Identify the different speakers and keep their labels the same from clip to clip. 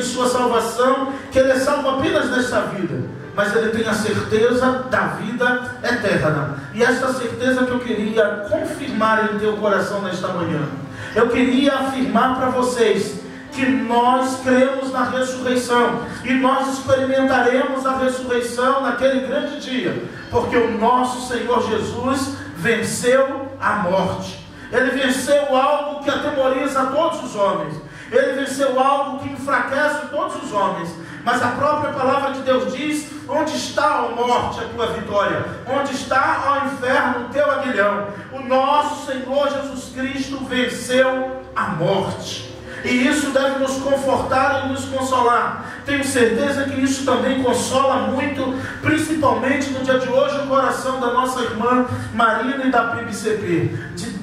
Speaker 1: sua salvação, que ele é salvo apenas nesta vida, mas ele tem a certeza da vida eterna. E esta certeza que eu queria confirmar em teu coração nesta manhã. Eu queria afirmar para vocês que nós cremos na ressurreição, e nós experimentaremos a ressurreição naquele grande dia, porque o nosso Senhor Jesus venceu a morte. Ele venceu algo que atemoriza todos os homens. Ele venceu algo que enfraquece todos os homens. Mas a própria palavra de Deus diz: onde está, ó morte, a tua vitória? Onde está, ó inferno, o teu aguilhão? O nosso Senhor Jesus Cristo venceu a morte. E isso deve nos confortar e nos consolar. Tenho certeza que isso também consola muito, principalmente no dia de hoje, o coração da nossa irmã Marina e da PIBCP,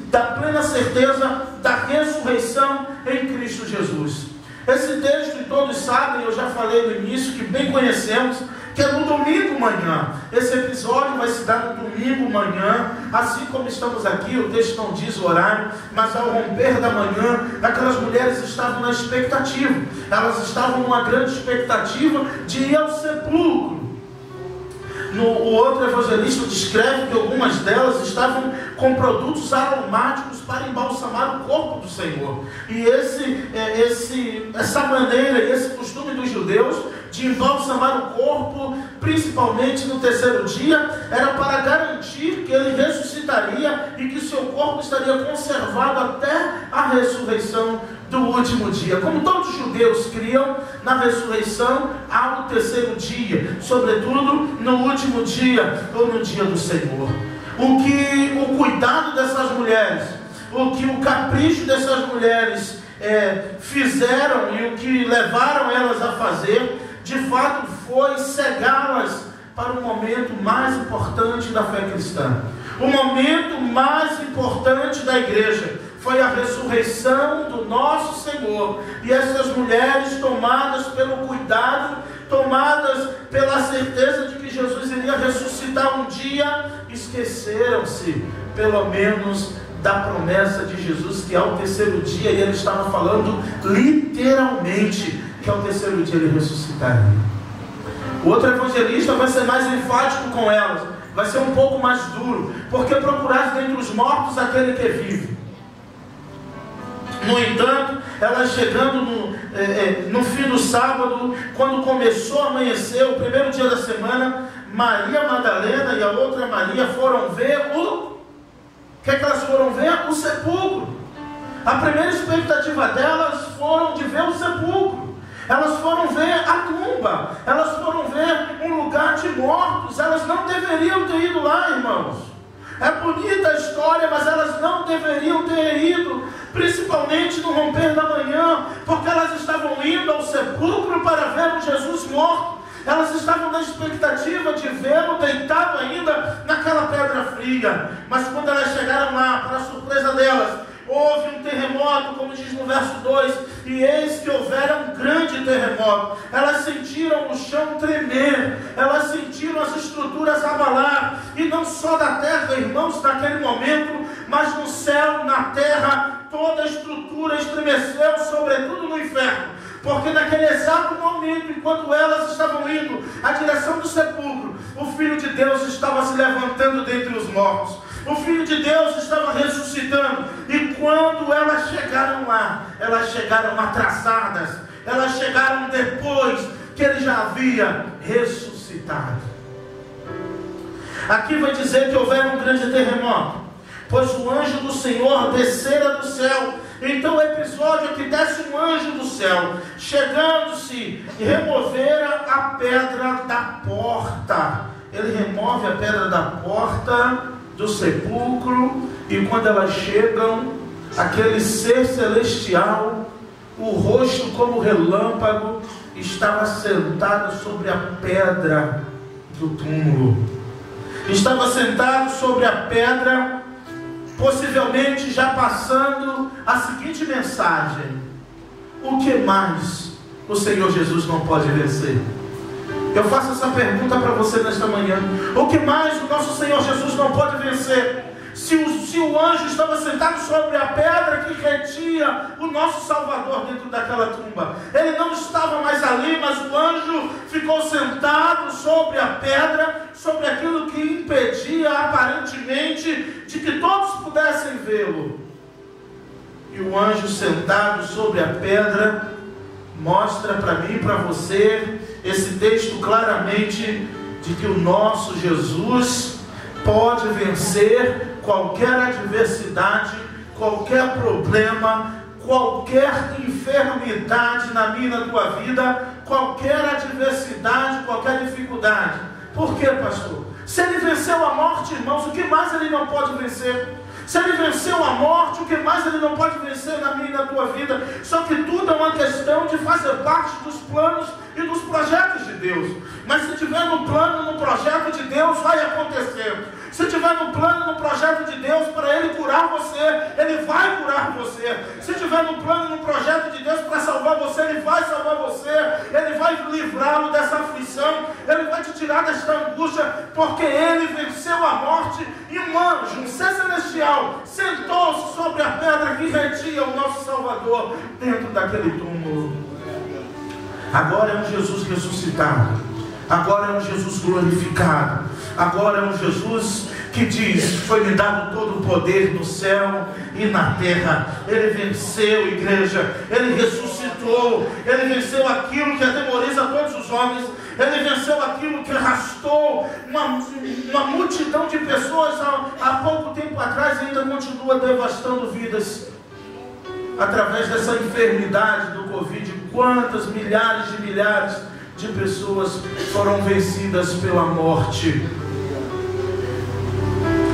Speaker 1: da plena certeza da ressurreição em Cristo Jesus. Esse texto, e todos sabem, eu já falei no início, que bem conhecemos, que é no domingo manhã. Esse episódio vai se dar no domingo manhã, assim como estamos aqui. O texto não diz o horário, mas ao romper da manhã, aquelas mulheres estavam na expectativa. Elas estavam numa grande expectativa de ir ao sepulcro. O outro evangelista descreve que algumas delas estavam com produtos aromáticos para embalsamar o corpo do Senhor. E essa maneira, esse costume dos judeus de embalsamar o corpo, principalmente no terceiro dia, era para garantir que ele ressuscitaria e que seu corpo estaria conservado até a ressurreição do último dia. Como todos os judeus criam na ressurreição ao terceiro dia, sobretudo no último dia ou no dia do Senhor. O cuidado dessas mulheres, o capricho dessas mulheres fizeram e o que levaram elas a fazer, de fato foi cegá-las para o momento mais importante da fé cristã. O momento mais importante da igreja foi a ressurreição do nosso Senhor. E essas mulheres, tomadas pelo cuidado, tomadas pela certeza de que Jesus iria ressuscitar um dia, esqueceram-se, pelo menos, da promessa de Jesus, que ao terceiro dia, e ele estava falando literalmente, que ao terceiro dia ele ressuscitaria. O outro evangelista vai ser mais enfático com elas, vai ser um pouco mais duro, porque procuraste dentre os mortos aquele que vive. No entanto, elas chegando no fim do sábado, quando começou a amanhecer, o primeiro dia da semana, Maria Madalena e a outra Maria foram ver o que é que elas foram ver? O sepulcro. A primeira expectativa delas foram de ver o sepulcro. Elas foram ver a tumba. Elas foram ver um lugar de mortos. Elas não deveriam ter ido lá, irmãos. É bonita a história, mas elas não deveriam ter ido, principalmente no romper da manhã, porque elas estavam indo ao sepulcro para ver o Jesus morto. Elas estavam na expectativa de vê-lo deitado ainda naquela pedra fria. Mas quando elas chegaram lá, para a surpresa delas, houve um terremoto, como diz no verso 2, e eis que houvera um grande terremoto. Elas sentiram o chão tremer, elas sentiram as estruturas abalar, e não só da terra, irmãos, naquele momento, mas no céu, na terra, toda a estrutura estremeceu, sobretudo no inferno. Porque naquele exato momento, enquanto elas estavam indo à direção do sepulcro, o Filho de Deus estava se levantando dentre os mortos. O Filho de Deus estava ressuscitando. E quando elas chegaram lá, elas chegaram atrasadas. Elas chegaram depois que ele já havia ressuscitado. Aqui vai dizer que houvera um grande terremoto, pois o anjo do Senhor descera do céu. Então o episódio é que desce um anjo do céu, chegando-se, e removera a pedra da porta. Ele remove a pedra da porta do sepulcro, e quando elas chegam, aquele ser celestial, o rosto como relâmpago, estava sentado sobre a pedra do túmulo. Estava sentado sobre a pedra, possivelmente já passando a seguinte mensagem: o que mais o Senhor Jesus não pode vencer? Eu faço essa pergunta para você nesta manhã. O que mais o nosso Senhor Jesus não pode vencer? Se o anjo estava sentado sobre a pedra que retinha o nosso Salvador dentro daquela tumba, ele não estava mais ali, mas o anjo ficou sentado sobre a pedra, sobre aquilo que impedia aparentemente de que todos pudessem vê-lo. E o anjo sentado sobre a pedra mostra para mim e para você esse texto claramente de que o nosso Jesus pode vencer qualquer adversidade, qualquer problema, qualquer enfermidade na minha e na tua vida, qualquer adversidade, qualquer dificuldade. Por quê, pastor? Se ele venceu a morte, irmãos, o que mais ele não pode vencer? Se ele venceu a morte, o que mais ele não pode vencer na minha e na tua vida? Só que tudo é uma questão de fazer parte dos planos e dos projetos de Deus. Mas se tiver no plano, no projeto de Deus, vai acontecer. Se tiver no plano, no projeto de Deus, para Ele curar você, Ele vai curar você. Se tiver no plano, no projeto de Deus, para salvar você, Ele vai salvar você. Ele vai livrá-lo dessa aflição. Ele vai te tirar desta angústia, porque Ele venceu a morte. E um anjo, um ser celestial, sentou-se sobre a pedra que retinha o nosso Salvador dentro daquele túmulo. Agora é um Jesus ressuscitado. Agora é um Jesus glorificado. Agora é um Jesus que diz: foi-me dado todo o poder no céu e na terra. Ele venceu, igreja. Ele ressuscitou. Ele venceu aquilo que atemoriza todos os homens. Ele venceu aquilo que arrastou uma multidão de pessoas há pouco tempo atrás e ainda continua devastando vidas. Através dessa enfermidade do Covid, quantas milhares de pessoas foram vencidas pela morte?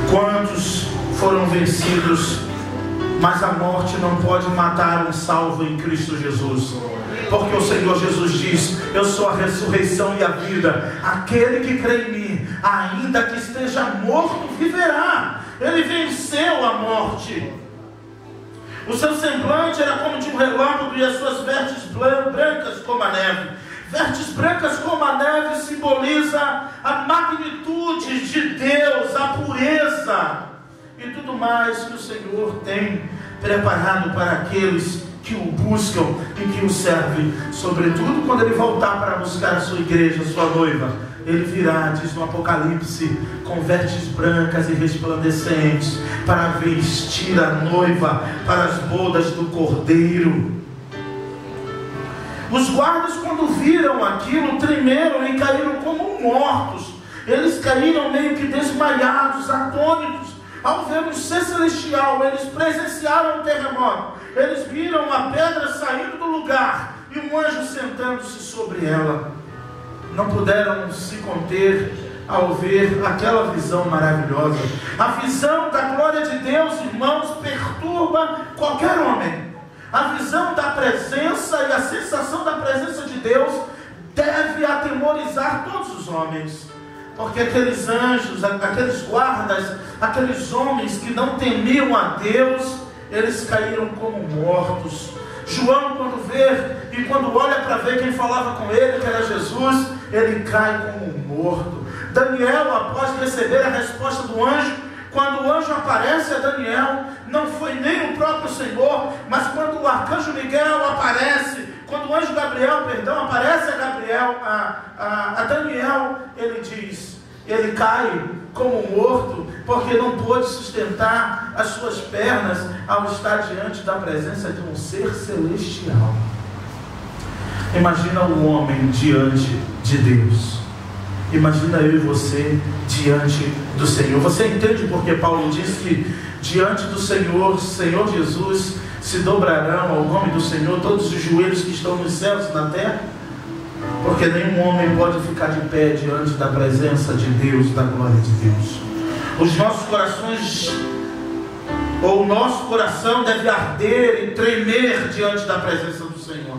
Speaker 1: Quantos foram vencidos? Mas a morte não pode matar um salvo em Cristo Jesus, porque o Senhor Jesus diz: eu sou a ressurreição e a vida. Aquele que crê em mim, ainda que esteja morto, viverá. Ele venceu a morte. O seu semblante era como de um relâmpago e as suas vestes brancas como a neve. Vestes brancas como a neve simboliza a magnitude de Deus, a pureza e tudo mais que o Senhor tem preparado para aqueles que o buscam e que o servem. Sobretudo quando Ele voltar para buscar a sua igreja, a sua noiva. Ele virá, diz no Apocalipse, com vestes brancas e resplandecentes, para vestir a noiva para as bodas do Cordeiro. Os guardas, quando viram aquilo, tremeram e caíram como mortos. Eles caíram meio que desmaiados, atônitos, ao ver um ser celestial. Eles presenciaram o terremoto. Eles viram a pedra saindo do lugar e um anjo sentando-se sobre ela. Não puderam se conter ao ver aquela visão maravilhosa. A visão da glória de Deus, irmãos, perturba qualquer homem. A visão da presença e a sensação da presença de Deus deve atemorizar todos os homens. Porque aqueles anjos, aqueles guardas, aqueles homens que não temiam a Deus, eles caíram como mortos. João, quando vê e quando olha para ver quem falava com ele, que era Jesus, ele cai como morto. Daniel, após receber a resposta do anjo, quando o anjo aparece a Daniel, não foi nem o próprio Senhor, mas quando o arcanjo Miguel aparece, quando o anjo Gabriel, aparece a Daniel, ele diz, ele cai como morto, porque não pôde sustentar as suas pernas ao estar diante da presença de um ser celestial. Imagina o homem diante de Deus. Imagina eu e você diante do Senhor. Você entende porque Paulo diz que diante do Senhor Jesus, se dobrarão ao nome do Senhor todos os joelhos que estão nos céus e na terra? Porque nenhum homem pode ficar de pé diante da presença de Deus, da glória de Deus. Os nossos corações, ou o nosso coração deve arder e tremer diante da presença do Senhor.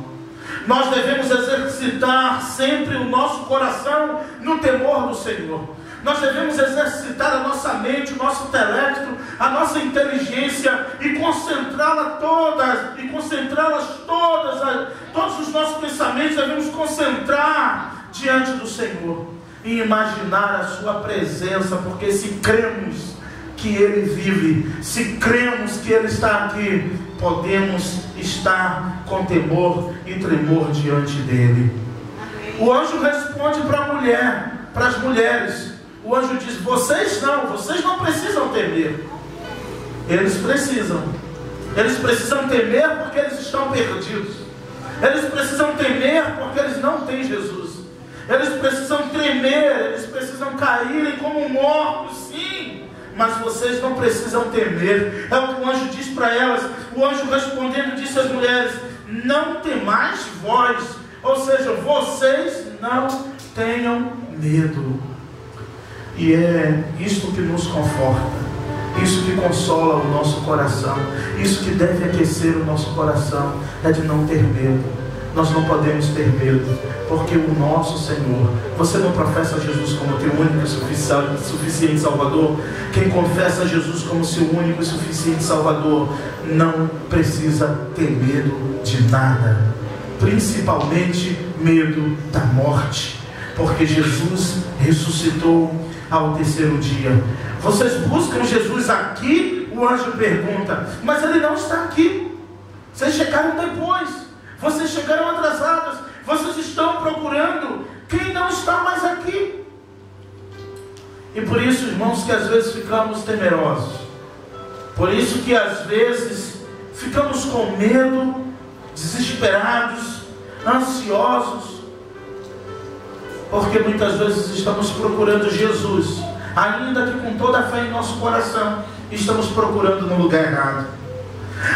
Speaker 1: Nós devemos exercitar sempre o nosso coração no temor do Senhor. Nós devemos exercitar a nossa mente, o nosso intelecto, a nossa inteligência e concentrá-las todas, todos os nossos pensamentos devemos concentrar diante do Senhor e imaginar a sua presença, porque se cremos que Ele vive, se cremos que Ele está aqui, podemos estar com temor e tremor diante dEle. O anjo responde para a mulher, para as mulheres. O anjo diz: vocês não precisam temer. Eles precisam temer porque eles estão perdidos. Eles precisam temer porque eles não têm Jesus. Eles precisam tremer, eles precisam caírem como mortos, sim. Mas vocês não precisam temer. É o que o anjo diz para elas. O anjo respondendo disse às mulheres: não temais vós. Ou seja, vocês não tenham medo. E é isto que nos conforta, isso que consola o nosso coração, isso que deve aquecer o nosso coração, é de não ter medo. Nós não podemos ter medo, porque o nosso Senhor, você não professa Jesus como teu único e suficiente Salvador? Quem confessa Jesus como seu único e suficiente Salvador, não precisa ter medo de nada, principalmente medo da morte, porque Jesus ressuscitou ao terceiro dia. Vocês buscam Jesus aqui? O anjo pergunta. Mas Ele não está aqui. Vocês chegaram depois, vocês chegaram atrasados, vocês estão procurando quem não está mais aqui. E por isso, irmãos, que às vezes ficamos temerosos, por isso que às vezes ficamos com medo, desesperados, ansiosos, porque muitas vezes estamos procurando Jesus, ainda que com toda a fé em nosso coração, estamos procurando no lugar errado.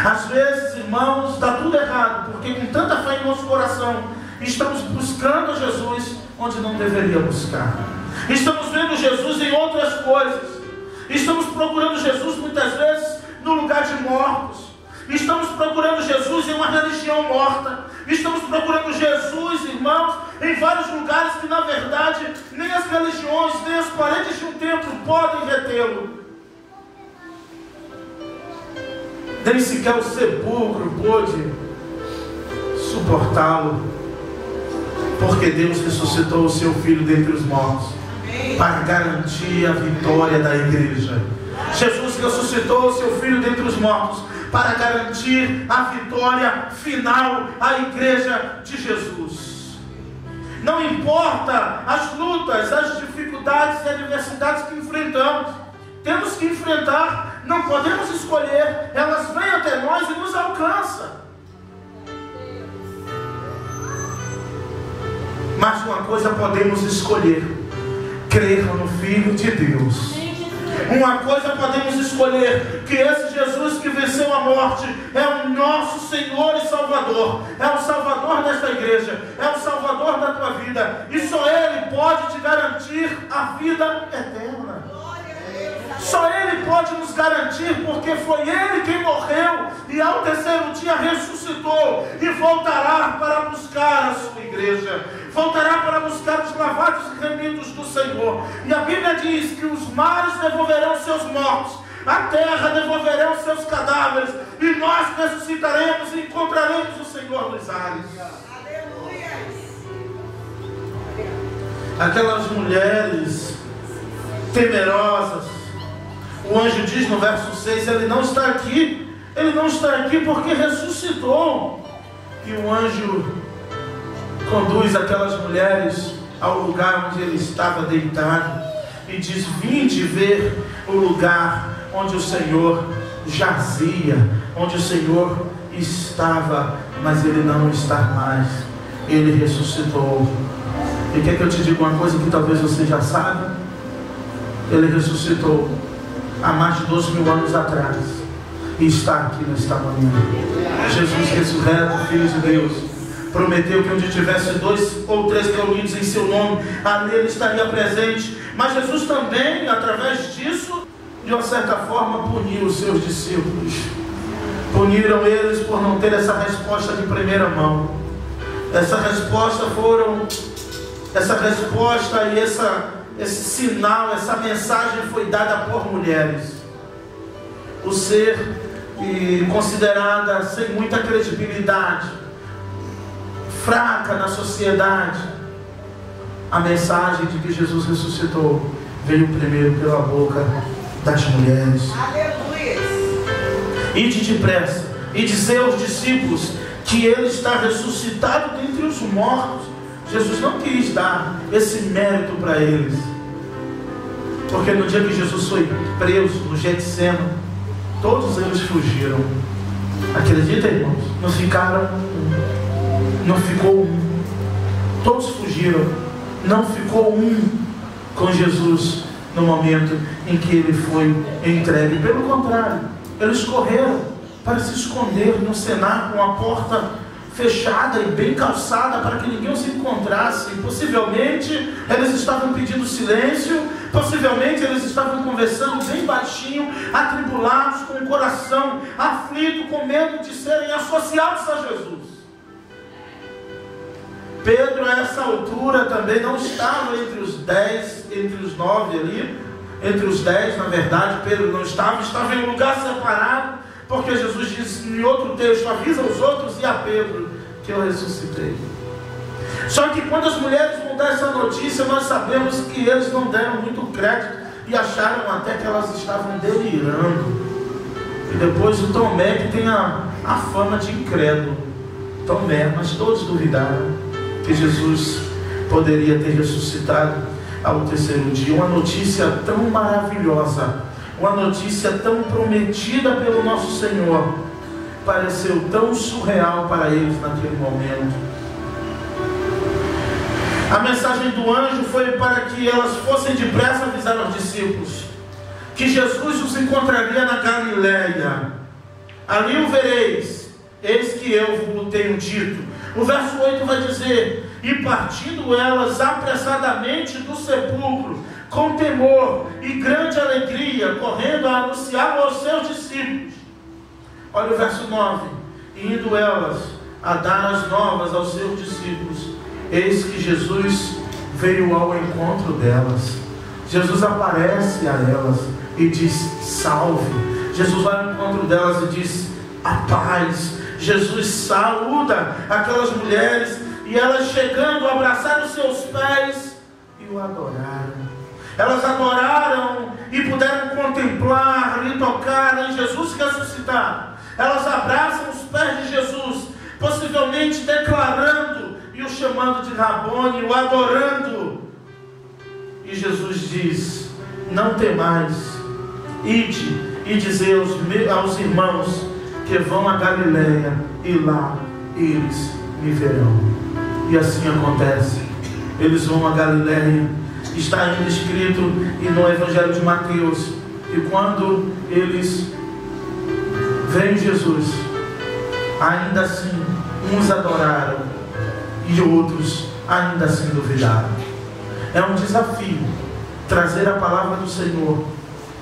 Speaker 1: Às vezes, irmãos, está tudo errado, porque com tanta fé em nosso coração, estamos buscando Jesus onde não deveria buscar. Estamos vendo Jesus em outras coisas. Estamos procurando Jesus muitas vezes no lugar de mortos. Estamos procurando Jesus em uma religião morta. Estamos procurando Jesus, irmãos, em vários lugares que na verdade nem as religiões, nem as paredes de um templo podem retê-lo. Nem sequer o sepulcro pôde suportá-lo, porque Deus ressuscitou o seu Filho dentre os mortos para garantir a vitória da igreja. Jesus ressuscitou o seu Filho dentre os mortos para garantir a vitória final à igreja de Jesus. Não importa as lutas, as dificuldades e adversidades que enfrentamos, temos que enfrentar, não podemos escolher, elas vêm até nós e nos alcançam. Mas uma coisa podemos escolher: crer no Filho de Deus. Uma coisa podemos escolher: que esse Jesus que venceu a morte é o nosso Senhor e Salvador, é o Salvador desta igreja, é o Salvador da tua vida, e só Ele pode te garantir a vida eterna. Só Ele pode nos garantir, porque foi Ele quem morreu e ao terceiro dia ressuscitou e voltará para buscar a sua igreja, voltará para buscar os lavados e remidos do Senhor. E a Bíblia diz que os mares devolverão seus mortos, a terra devolverá os seus cadáveres, e nós ressuscitaremos e encontraremos o Senhor nos ares. Aquelas mulheres temerosas, o anjo diz no verso 6, Ele não está aqui. Ele não está aqui porque ressuscitou. E o anjo conduz aquelas mulheres ao lugar onde ele estava deitado e diz: vinde ver o lugar onde o Senhor jazia, onde o Senhor estava, mas Ele não está mais. Ele ressuscitou. E quer que eu te diga uma coisa que talvez você já saiba? Ele ressuscitou há mais de 12.000 anos atrás e está aqui nesta manhã. Jesus ressurreto, Filho de Deus, prometeu que onde tivesse 2 ou 3 reunidos em seu nome, ali Ele estaria presente. Mas Jesus também, através disso, de uma certa forma, puniu os seus discípulos. Puniram eles por não ter essa resposta de primeira mão. Essa resposta e esse sinal, essa mensagem foi dada por mulheres. O ser considerada sem muita credibilidade, fraca na sociedade, a mensagem de que Jesus ressuscitou veio primeiro pela boca das mulheres.
Speaker 2: Aleluia.
Speaker 1: Ide depressa e dizer aos discípulos que Ele está ressuscitado dentre os mortos. Jesus não quis dar esse mérito para eles, porque no dia que Jesus foi preso no Getsemane, todos eles fugiram. Acredita, irmãos? Não ficaram um, não ficou um. Todos fugiram. Não ficou um com Jesus no momento em que Ele foi entregue. Pelo contrário, eles correram para se esconder no cenáculo, com a porta fechada e bem calçada para que ninguém os encontrasse. Possivelmente eles estavam pedindo silêncio, possivelmente eles estavam conversando bem baixinho, atribulados, com o coração aflito, com medo de serem associados a Jesus. Pedro, a essa altura, também não estava entre os 10, entre os 9 ali, entre os 10, na verdade, Pedro não estava em um lugar separado, porque Jesus disse em outro texto: avisa os outros e a Pedro que eu ressuscitei. Só que quando as mulheres vão dar essa notícia, nós sabemos que eles não deram muito crédito e acharam até que elas estavam delirando. E depois o Tomé, que tem a fama de incrédulo, Tomé, mas todos duvidaram que Jesus poderia ter ressuscitado ao terceiro dia. Uma notícia tão maravilhosa, uma notícia tão prometida pelo nosso Senhor, pareceu tão surreal para eles naquele momento. A mensagem do anjo foi para que elas fossem depressa avisar aos discípulos que Jesus os encontraria na Galileia. Ali o vereis, eis que eu vos tenho dito. O verso 8 vai dizer: e partindo elas apressadamente do sepulcro, com temor e grande alegria, correndo a anunciar aos seus discípulos. Olha o verso 9: e indo elas a dar as novas aos seus discípulos, eis que Jesus veio ao encontro delas. Jesus aparece a elas e diz: salve. Jesus vai ao encontro delas e diz: a paz. Jesus saúda aquelas mulheres, e elas, chegando, abraçaram os seus pés e o adoraram. Elas adoraram e puderam contemplar e tocar em Jesus ressuscitado. Elas abraçam os pés de Jesus, possivelmente declarando e o chamando de Rabone, o adorando. E Jesus diz: não temais, ide e dizei aos irmãos que vão a Galileia, e lá eles me verão. E assim acontece. Eles vão a Galileia. Está ainda escrito e no Evangelho de Mateus, e quando eles veem Jesus, ainda assim uns adoraram e outros ainda assim duvidaram. É um desafio trazer a palavra do Senhor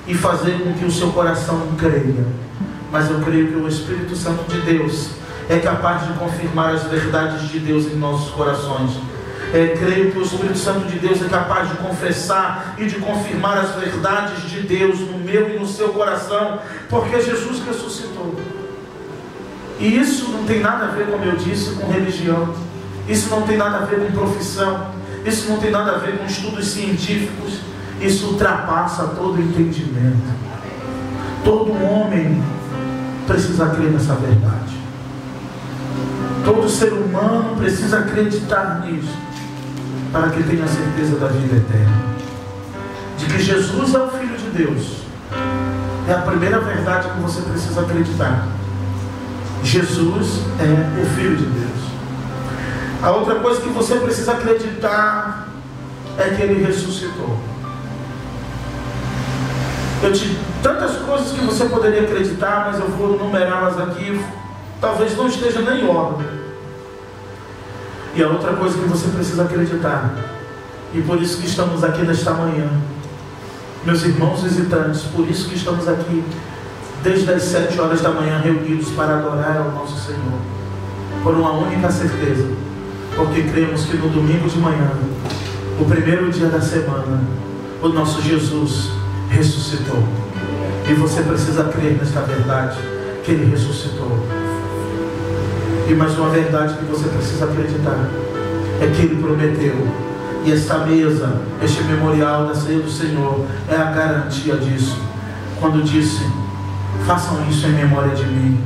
Speaker 1: e fazer com que o seu coração creia. Mas eu creio que o Espírito Santo de Deus é capaz de confirmar as verdades de Deus em nossos corações. Creio que o Espírito Santo de Deus é capaz de confessar e de confirmar as verdades de Deus no meu e no seu coração, porque Jesus ressuscitou. E isso não tem nada a ver, como eu disse, com religião. Isso não tem nada a ver com profissão. Isso não tem nada a ver com estudos científicos. Isso ultrapassa todo entendimento. Todo homem precisa crer nessa verdade. Todo ser humano precisa acreditar nisso, para que tenha certeza da vida eterna, de que Jesus é o Filho de Deus. É a primeira verdade que você precisa acreditar. Jesus é o Filho de Deus. A outra coisa que você precisa acreditar é que Ele ressuscitou. Tantas coisas que você poderia acreditar, mas eu vou numerá-las aqui, talvez não esteja nem em ordem. E a outra coisa que você precisa acreditar, e por isso que estamos aqui nesta manhã, meus irmãos visitantes, por isso que estamos aqui desde as 7 horas da manhã reunidos para adorar ao nosso Senhor, por uma única certeza, porque cremos que no domingo de manhã, o primeiro dia da semana, o nosso Jesus ressuscitou. E você precisa crer nesta verdade, que Ele ressuscitou. E mais uma verdade que você precisa acreditar é que Ele prometeu. E esta mesa, este memorial da ceia do Senhor, é a garantia disso. quando disse: façam isso em memória de mim,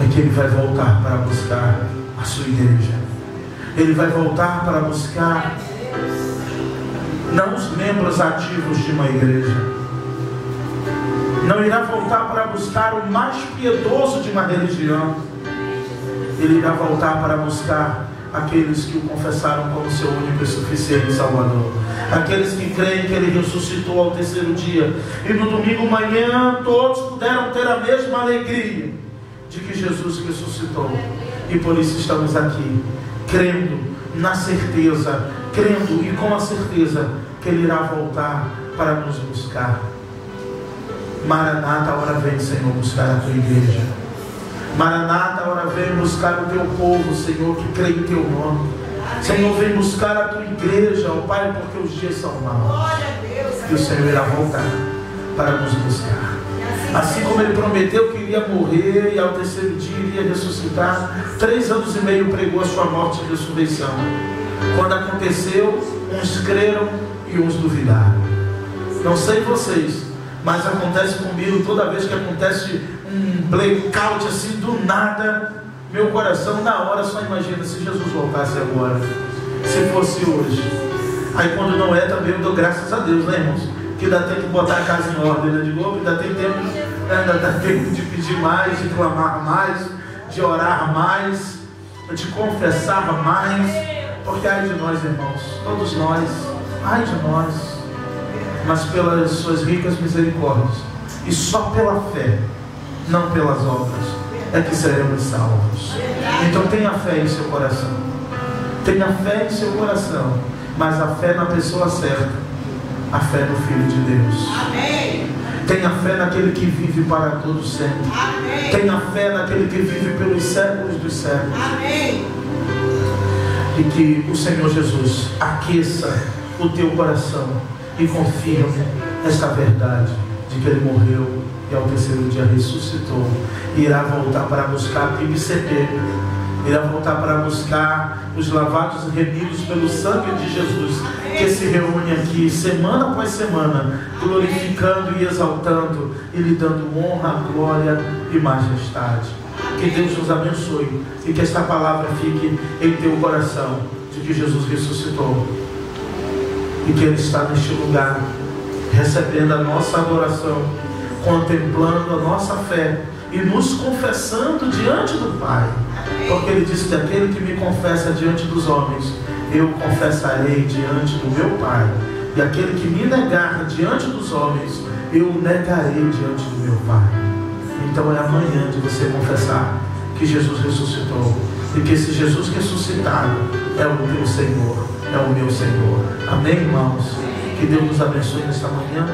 Speaker 1: é que Ele vai voltar para buscar a sua igreja. Ele vai voltar para buscar não os membros ativos de uma igreja, não irá voltar para buscar o mais piedoso de uma religião. Ele irá voltar para buscar aqueles que o confessaram como seu único e suficiente Salvador, aqueles que creem que Ele ressuscitou ao terceiro dia, e no domingo manhã todos puderam ter a mesma alegria de que Jesus ressuscitou. E por isso estamos aqui, crendo na certeza, crendo e com a certeza que Ele irá voltar para nos buscar. Maranata, ora vem, Senhor, buscar a tua igreja. Maranata, ora vem buscar o teu povo, Senhor, que crê em teu nome. Senhor, vem buscar a tua igreja, ó Pai, porque os dias são maus. E o Senhor irá voltar para nos buscar. Assim como Ele prometeu que iria morrer e ao terceiro dia iria ressuscitar, 3 anos e meio pregou a sua morte e ressurreição. Quando aconteceu, uns creram e uns duvidaram. Não sei vocês, mas acontece comigo toda vez que acontece um blackout assim do nada, meu coração na hora só imagina: se Jesus voltasse agora, se fosse hoje. Aí quando não é, também eu dou graças a Deus, né, irmãos? Que dá tempo de botar a casa em ordem, né? De novo, ainda dá tempo de pedir mais, de clamar mais, de orar mais, de confessar mais. Porque ai de nós, irmãos, todos nós, ai de nós, mas pelas suas ricas misericórdias e só pela fé, não pelas obras, é que seremos salvos. Então tenha fé em seu coração, tenha fé em seu coração, mas a fé na pessoa certa, a fé no Filho de Deus. Amém. Tenha fé naquele que vive para todo sempre. Amém. Tenha fé naquele que vive pelos séculos dos séculos. Amém. E que o Senhor Jesus aqueça o teu coração e confirme esta verdade de que Ele morreu e ao terceiro dia ressuscitou, e irá voltar para buscar a PIBCP, irá voltar para buscar os lavados e remidos pelo sangue de Jesus, que se reúne aqui semana após semana, glorificando e exaltando e lhe dando honra, glória e majestade. Que Deus nos abençoe e que esta palavra fique em teu coração, de que Jesus ressuscitou e que Ele está neste lugar recebendo a nossa adoração, contemplando a nossa fé e nos confessando diante do Pai, porque Ele disse que aquele que me confessa diante dos homens, eu confessarei diante do meu Pai, e aquele que me negar diante dos homens, eu negarei diante do meu Pai. Então é amanhã de você confessar que Jesus ressuscitou, e que esse Jesus ressuscitado é o teu Senhor, é o meu Senhor. Amém, irmãos? Que Deus nos abençoe nesta manhã.